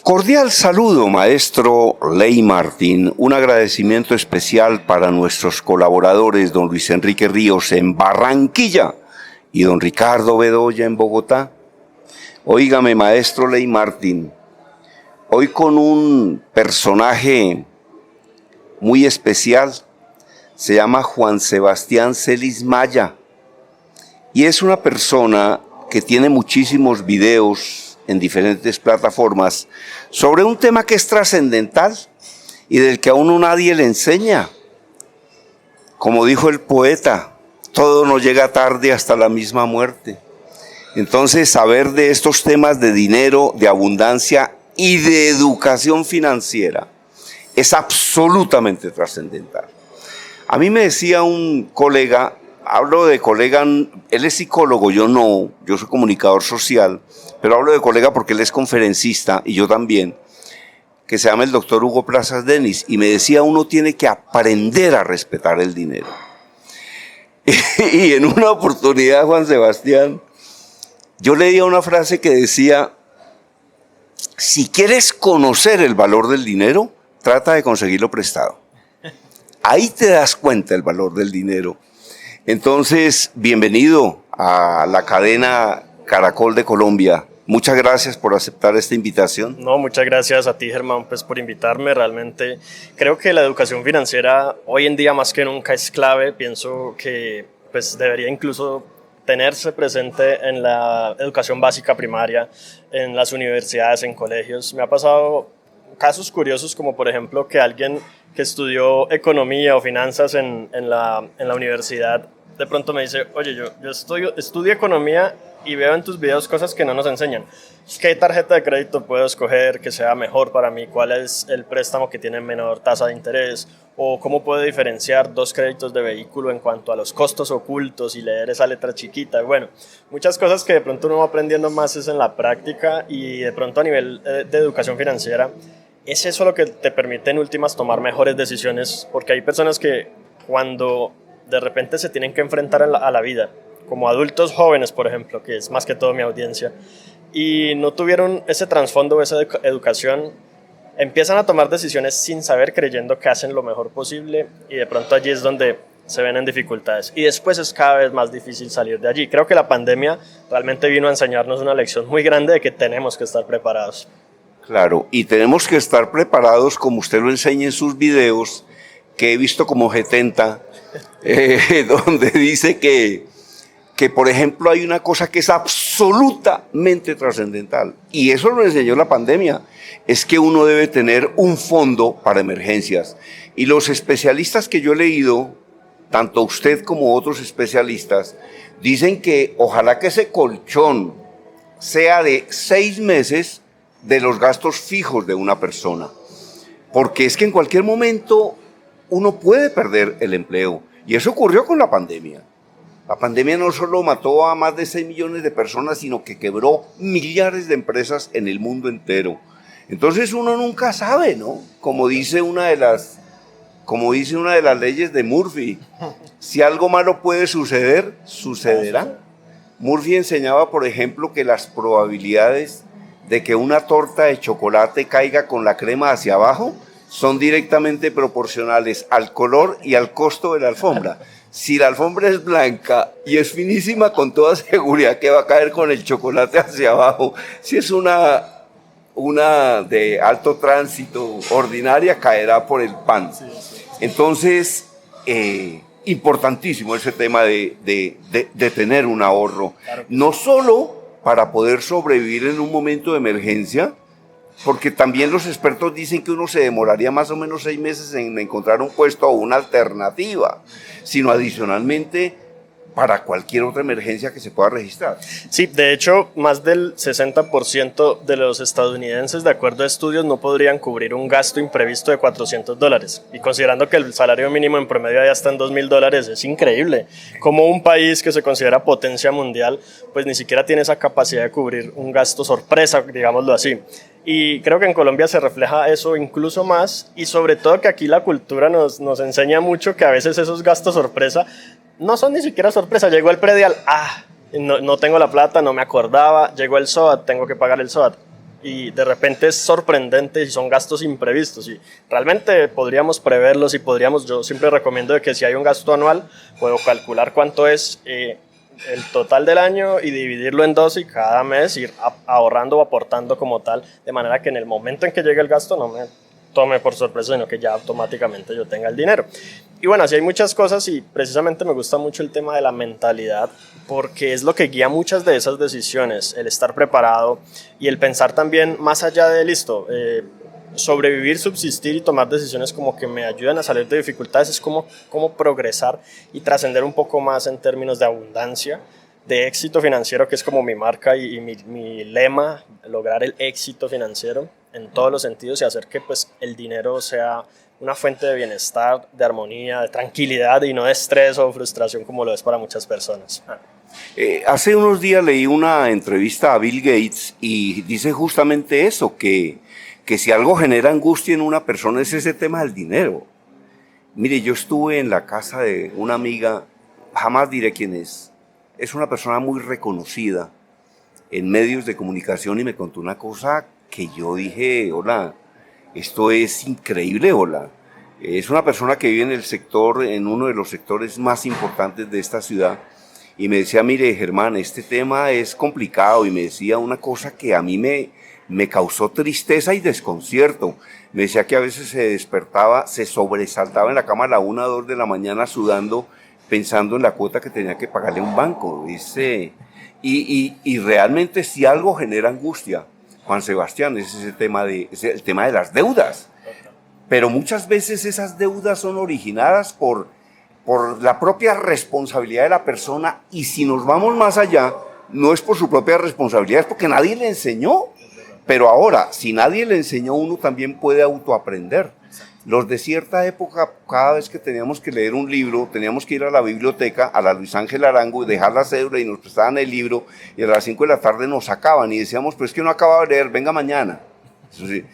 Cordial saludo, maestro Ley Martín. Un agradecimiento especial para nuestros colaboradores, don Luis Enrique Ríos en Barranquilla y don Ricardo Bedoya en Bogotá. Óigame, maestro Ley Martín, hoy con un personaje muy especial, se llama Juan Sebastián Celis Maya y es una persona que tiene muchísimos videos en diferentes plataformas sobre un tema que es trascendental y del que a uno nadie le enseña. Como dijo el poeta, todo nos llega tarde hasta la misma muerte. Entonces, saber de estos temas de dinero, de abundancia y de educación financiera es absolutamente trascendental. A mí me decía un colega, hablo de colega, él es psicólogo, yo no, yo soy comunicador social, pero hablo de colega porque él es conferencista y yo también, que se llama el doctor Hugo Plazas Denis, y me decía, uno tiene que aprender a respetar el dinero. Y en una oportunidad, Juan Sebastián, yo leía una frase que decía, si quieres conocer el valor del dinero, trata de conseguirlo prestado. Ahí te das cuenta el valor del dinero. Entonces, bienvenido a la cadena Caracol de Colombia. Muchas gracias por aceptar esta invitación. No, muchas gracias a ti, Germán, pues, por invitarme. Realmente creo que la educación financiera hoy en día más que nunca es clave. Pienso que pues, debería incluso tenerse presente en la educación básica primaria, en las universidades, en colegios. Me ha pasado casos curiosos como, por ejemplo, que alguien que estudió economía o finanzas en la universidad de pronto me dice, oye, yo estudio economía y veo en tus videos cosas que no nos enseñan. ¿Qué tarjeta de crédito puedo escoger que sea mejor para mí? ¿Cuál es el préstamo que tiene menor tasa de interés? ¿O cómo puedo diferenciar dos créditos de vehículo en cuanto a los costos ocultos y leer esa letra chiquita? Bueno, muchas cosas que de pronto uno va aprendiendo más es en la práctica y de pronto a nivel de educación financiera es eso lo que te permite en últimas tomar mejores decisiones, porque hay personas que cuando de repente se tienen que enfrentar a la vida, como adultos jóvenes, por ejemplo, que es más que todo mi audiencia, y no tuvieron ese trasfondo, esa educación, empiezan a tomar decisiones sin saber, creyendo que hacen lo mejor posible, y de pronto allí es donde se ven en dificultades. Y después es cada vez más difícil salir de allí. Creo que la pandemia realmente vino a enseñarnos una lección muy grande de que tenemos que estar preparados. Claro, y tenemos que estar preparados, como usted lo enseña en sus videos, que he visto como 70, donde dice que, por ejemplo, hay una cosa que es absolutamente trascendental, y eso lo enseñó la pandemia, es que uno debe tener un fondo para emergencias. Y los especialistas que yo he leído, tanto usted como otros especialistas, dicen que ojalá que ese colchón sea de 6 meses de los gastos fijos de una persona, porque es que en cualquier momento uno puede perder el empleo, y eso ocurrió con la pandemia. La pandemia no solo mató a más de 6 millones de personas, sino que quebró millares de empresas en el mundo entero. Entonces uno nunca sabe, ¿no? Como dice una de las leyes de Murphy, si algo malo puede suceder, sucederá. Murphy enseñaba, por ejemplo, que las probabilidades de que una torta de chocolate caiga con la crema hacia abajo son directamente proporcionales al color y al costo de la alfombra. Si la alfombra es blanca y es finísima, con toda seguridad que va a caer con el chocolate hacia abajo. Si es una de alto tránsito ordinaria, caerá por el pan. Entonces, importantísimo ese tema de tener un ahorro. No solo para poder sobrevivir en un momento de emergencia, porque también los expertos dicen que uno se demoraría más o menos 6 meses en encontrar un puesto o una alternativa, sino adicionalmente para cualquier otra emergencia que se pueda registrar. Sí, de hecho, más del 60% de los estadounidenses, de acuerdo a estudios, no podrían cubrir un gasto imprevisto de $400. Y considerando que el salario mínimo en promedio ya está en $2,000, es increíble. Como un país que se considera potencia mundial, pues ni siquiera tiene esa capacidad de cubrir un gasto sorpresa, digámoslo así. Y creo que en Colombia se refleja eso incluso más, y sobre todo que aquí la cultura nos enseña mucho que a veces esos gastos sorpresa no son ni siquiera sorpresa. Llegó el predial, no tengo la plata, no me acordaba, llegó el SOAT, tengo que pagar el SOAT. y de repente es sorprendente y son gastos imprevistos y realmente podríamos preverlos y yo siempre recomiendo de que si hay un gasto anual, puedo calcular cuánto es el total del año y dividirlo en dos y cada mes ir ahorrando o aportando como tal, de manera que en el momento en que llegue el gasto no me tome por sorpresa, sino que ya automáticamente yo tenga el dinero. Y bueno, así hay muchas cosas y precisamente me gusta mucho el tema de la mentalidad porque es lo que guía muchas de esas decisiones, el estar preparado y el pensar también más allá de listo, sobrevivir, subsistir y tomar decisiones como que me ayudan a salir de dificultades, es como progresar y trascender un poco más en términos de abundancia, de éxito financiero, que es como mi marca y mi lema, lograr el éxito financiero en todos los sentidos y hacer que pues, el dinero sea una fuente de bienestar, de armonía, de tranquilidad y no de estrés o frustración como lo es para muchas personas. Hace unos días leí una entrevista a Bill Gates y dice justamente eso, que si algo genera angustia en una persona es ese tema del dinero. Mire, yo estuve en la casa de una amiga, jamás diré quién es una persona muy reconocida en medios de comunicación y me contó una cosa que yo dije, hola, esto es increíble, hola. Es una persona que vive en el sector, en uno de los sectores más importantes de esta ciudad y me decía, mire Germán, este tema es complicado y me decía una cosa que a mí me causó tristeza y desconcierto. Me decía que a veces se despertaba, se sobresaltaba en la cama a la 1 o 2 de la mañana sudando, pensando en la cuota que tenía que pagarle a un banco. Y realmente si algo genera angustia, Juan Sebastián, es el tema de las deudas. Pero muchas veces esas deudas son originadas por la propia responsabilidad de la persona y si nos vamos más allá, no es por su propia responsabilidad, es porque nadie le enseñó. Pero ahora, si nadie le enseñó, uno también puede autoaprender. Los de cierta época, cada vez que teníamos que leer un libro, teníamos que ir a la biblioteca, a la Luis Ángel Arango, y dejar la cédula y nos prestaban el libro, y a las 5 de la tarde nos sacaban y decíamos, pues es que no acababa de leer, venga mañana. Entonces,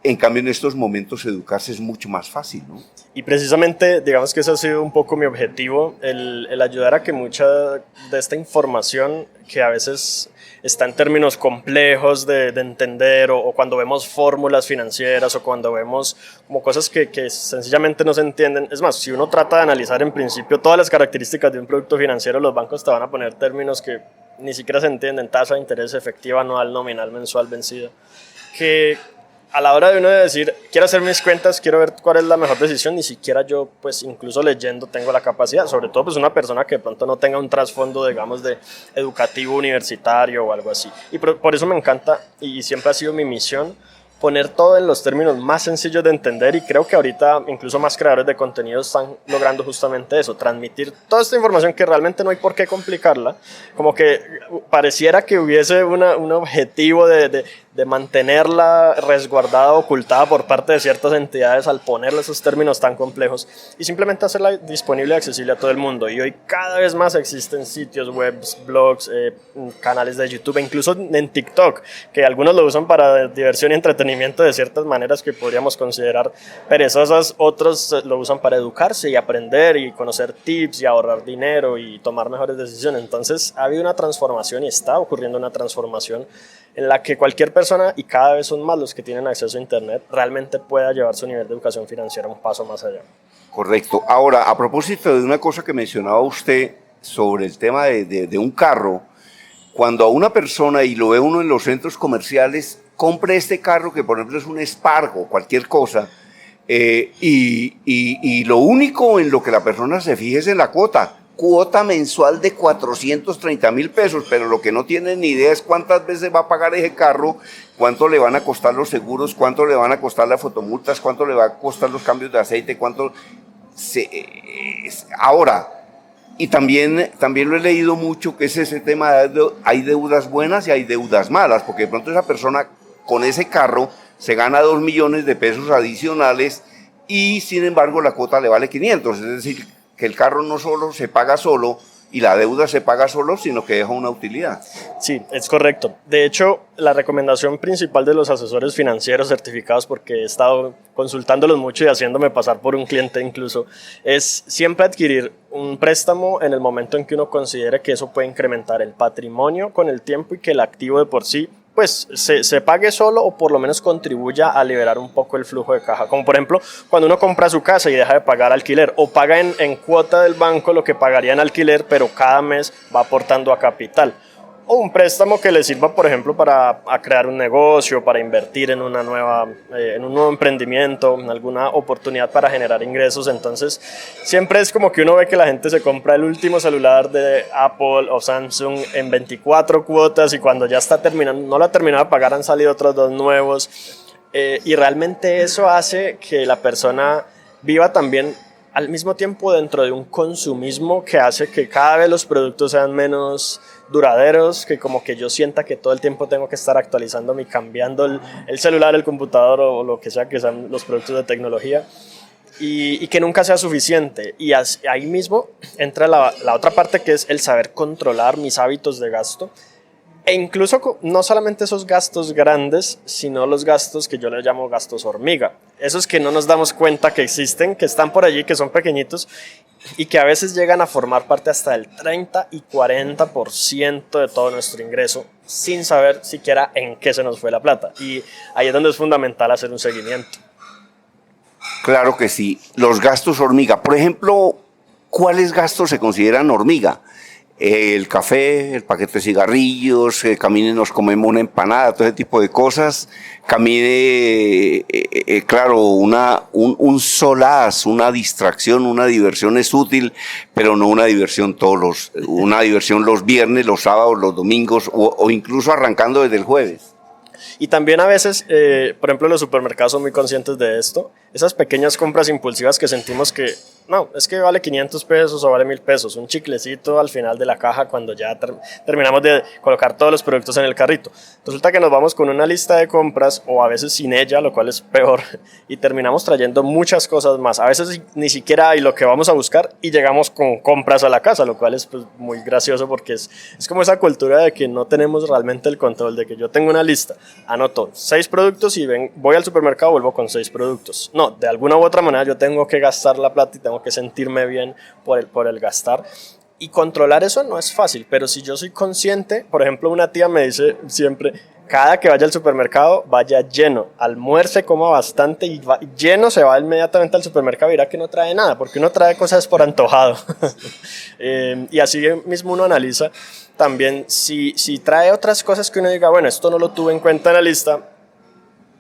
en cambio, en estos momentos educarse es mucho más fácil, ¿no? Y precisamente, digamos que ese ha sido un poco mi objetivo, el ayudar a que mucha de esta información, que a veces está en términos complejos de entender, o cuando vemos fórmulas financieras, o cuando vemos como cosas que sencillamente no se entienden. Es más, si uno trata de analizar en principio todas las características de un producto financiero, los bancos te van a poner términos que ni siquiera se entienden, tasa de interés efectiva anual, nominal, mensual, vencida, que a la hora de uno de decir, quiero hacer mis cuentas, quiero ver cuál es la mejor decisión, ni siquiera yo, pues incluso leyendo, tengo la capacidad, sobre todo pues una persona que de pronto no tenga un trasfondo, digamos, de educativo universitario o algo así. Y por eso me encanta y siempre ha sido mi misión poner todo en los términos más sencillos de entender y creo que ahorita incluso más creadores de contenido están logrando justamente eso, transmitir toda esta información que realmente no hay por qué complicarla, como que pareciera que hubiese un objetivo de mantenerla resguardada, ocultada por parte de ciertas entidades al ponerle esos términos tan complejos y simplemente hacerla disponible y accesible a todo el mundo. Y hoy cada vez más existen sitios web, blogs, canales de YouTube, incluso en TikTok, que algunos lo usan para diversión y entretenimiento de ciertas maneras que podríamos considerar perezosas, otros lo usan para educarse y aprender y conocer tips y ahorrar dinero y tomar mejores decisiones. Entonces ha habido una transformación y está ocurriendo una transformación en la que cualquier persona, y cada vez son más los que tienen acceso a Internet, realmente pueda llevar su nivel de educación financiera un paso más allá. Correcto. Ahora, a propósito de una cosa que mencionaba usted sobre el tema de un carro, cuando a una persona, y lo ve uno en los centros comerciales, compre este carro que por ejemplo es un Spark o cualquier cosa, y lo único en lo que la persona se fije es en la cuota mensual de 430.000 pesos, pero lo que no tiene ni idea es cuántas veces va a pagar ese carro, cuánto le van a costar los seguros, cuánto le van a costar las fotomultas, cuánto le va a costar los cambios de aceite, ahora, y también lo he leído mucho, que es ese tema hay deudas buenas y hay deudas malas, porque de pronto esa persona con ese carro se gana 2 millones de pesos adicionales y sin embargo la cuota le vale 500, es decir, que el carro no solo se paga solo y la deuda se paga solo, sino que deja una utilidad. Sí, es correcto. De hecho, la recomendación principal de los asesores financieros certificados, porque he estado consultándolos mucho y haciéndome pasar por un cliente incluso, es siempre adquirir un préstamo en el momento en que uno considere que eso puede incrementar el patrimonio con el tiempo y que el activo de por sí pues se pague solo o por lo menos contribuya a liberar un poco el flujo de caja. Como por ejemplo, cuando uno compra su casa y deja de pagar alquiler o paga en cuota del banco lo que pagaría en alquiler, pero cada mes va aportando a capital. O un préstamo que le sirva, por ejemplo, para crear un negocio, para invertir en en un nuevo emprendimiento, en alguna oportunidad para generar ingresos. Entonces, siempre es como que uno ve que la gente se compra el último celular de Apple o Samsung en 24 cuotas y cuando ya está terminando, no la ha terminado de pagar, han salido otros dos nuevos. Y realmente eso hace que la persona viva también al mismo tiempo dentro de un consumismo que hace que cada vez los productos sean menos duraderos, que como que yo sienta que todo el tiempo tengo que estar actualizándome y cambiando el celular, el computador o lo que sea que sean los productos de tecnología y que nunca sea suficiente. Y ahí mismo entra la otra parte, que es el saber controlar mis hábitos de gasto. E incluso no solamente esos gastos grandes, sino los gastos que yo les llamo gastos hormiga. Esos que no nos damos cuenta que existen, que están por allí, que son pequeñitos y que a veces llegan a formar parte hasta del 30 y 40% de todo nuestro ingreso, sin saber siquiera en qué se nos fue la plata. Y ahí es donde es fundamental hacer un seguimiento. Claro que sí. Los gastos hormiga. Por ejemplo, ¿cuáles gastos se consideran hormiga? El café, el paquete de cigarrillos, camine nos comemos una empanada, todo ese tipo de cosas. Camine, claro, un solaz, una distracción, una diversión es útil, pero no una diversión una diversión los viernes, los sábados, los domingos o incluso arrancando desde el jueves. Y también a veces, por ejemplo, los supermercados son muy conscientes de esto. Esas pequeñas compras impulsivas que sentimos que, no, es que vale 500 pesos o vale 1000 pesos. Un chiclecito al final de la caja cuando ya terminamos de colocar todos los productos en el carrito. Resulta que nos vamos con una lista de compras o a veces sin ella, lo cual es peor. Y terminamos trayendo muchas cosas más. A veces ni siquiera hay lo que vamos a buscar y llegamos con compras a la casa, lo cual es pues, muy gracioso porque es como esa cultura de que no tenemos realmente el control, de que yo tengo una lista, anoto 6 productos y voy al supermercado, vuelvo con 6 productos. No, de alguna u otra manera yo tengo que gastar la plata y tengo que sentirme bien por el gastar. Y controlar eso no es fácil, pero si yo soy consciente, por ejemplo, una tía me dice siempre, cada que vaya al supermercado, vaya lleno, almuerce, coma bastante y lleno, se va inmediatamente al supermercado y verá que no trae nada, porque uno trae cosas por antojado. Y así mismo uno analiza también si trae otras cosas que uno diga, bueno, esto no lo tuve en cuenta en la lista,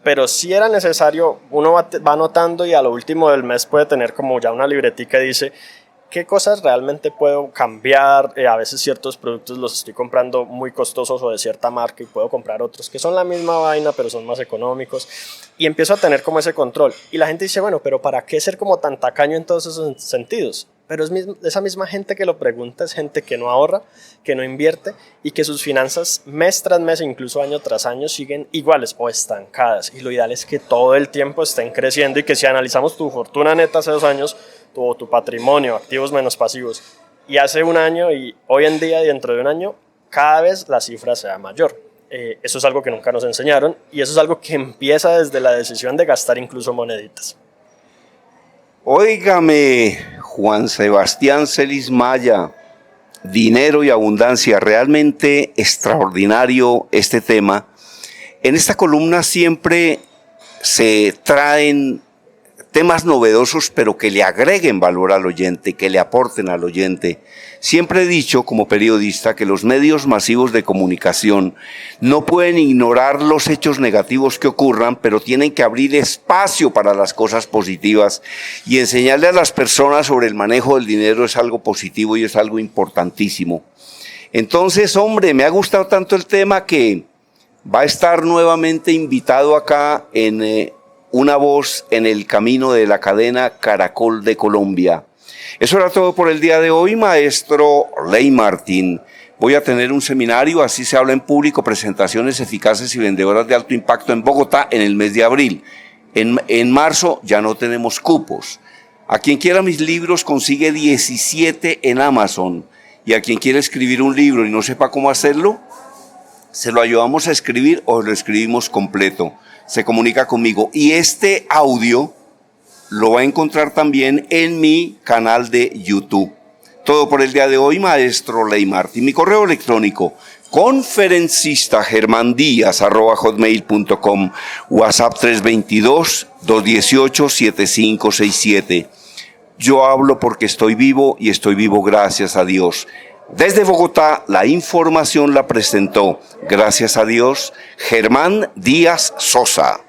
pero si era necesario, uno va anotando y a lo último del mes puede tener como ya una libretica y dice qué cosas realmente puedo cambiar. A veces ciertos productos los estoy comprando muy costosos o de cierta marca y puedo comprar otros que son la misma vaina pero son más económicos y empiezo a tener como ese control. Y la gente dice, bueno, pero ¿para qué ser como tan tacaño en todos esos sentidos? Pero esa misma gente que lo pregunta es gente que no ahorra, que no invierte y que sus finanzas mes tras mes, incluso año tras año, siguen iguales o estancadas. Y lo ideal es que todo el tiempo estén creciendo y que si analizamos tu fortuna neta hace 2 años, tu patrimonio, activos menos pasivos, y hace 1 año y hoy en día y dentro de 1 año, cada vez la cifra sea mayor. Eso es algo que nunca nos enseñaron y eso es algo que empieza desde la decisión de gastar incluso moneditas. Óigame, Juan Sebastián Celis Maya, dinero y abundancia, realmente extraordinario este tema. En esta columna siempre se traen temas novedosos, pero que le agreguen valor al oyente, que le aporten al oyente. Siempre he dicho como periodista que los medios masivos de comunicación no pueden ignorar los hechos negativos que ocurran, pero tienen que abrir espacio para las cosas positivas y enseñarle a las personas sobre el manejo del dinero es algo positivo y es algo importantísimo. Entonces, hombre, me ha gustado tanto el tema que va a estar nuevamente invitado acá en Una Voz en el Camino de la cadena Caracol de Colombia. Eso era todo por el día de hoy, maestro Ley Martín. Voy a tener un seminario, así se habla en público, presentaciones eficaces y vendedoras de alto impacto en Bogotá en el mes de abril. En marzo ya no tenemos cupos. A quien quiera mis libros consigue 17 en Amazon. Y a quien quiera escribir un libro y no sepa cómo hacerlo, se lo ayudamos a escribir o lo escribimos completo. Se comunica conmigo. Y este audio lo va a encontrar también en mi canal de YouTube. Todo por el día de hoy, maestro Ley Martín. Mi correo electrónico, conferencistagermandíaz@hotmail.com, WhatsApp 322-218-7567. Yo hablo porque estoy vivo y estoy vivo gracias a Dios. Desde Bogotá, la información la presentó, gracias a Dios, Germán Díaz Sosa.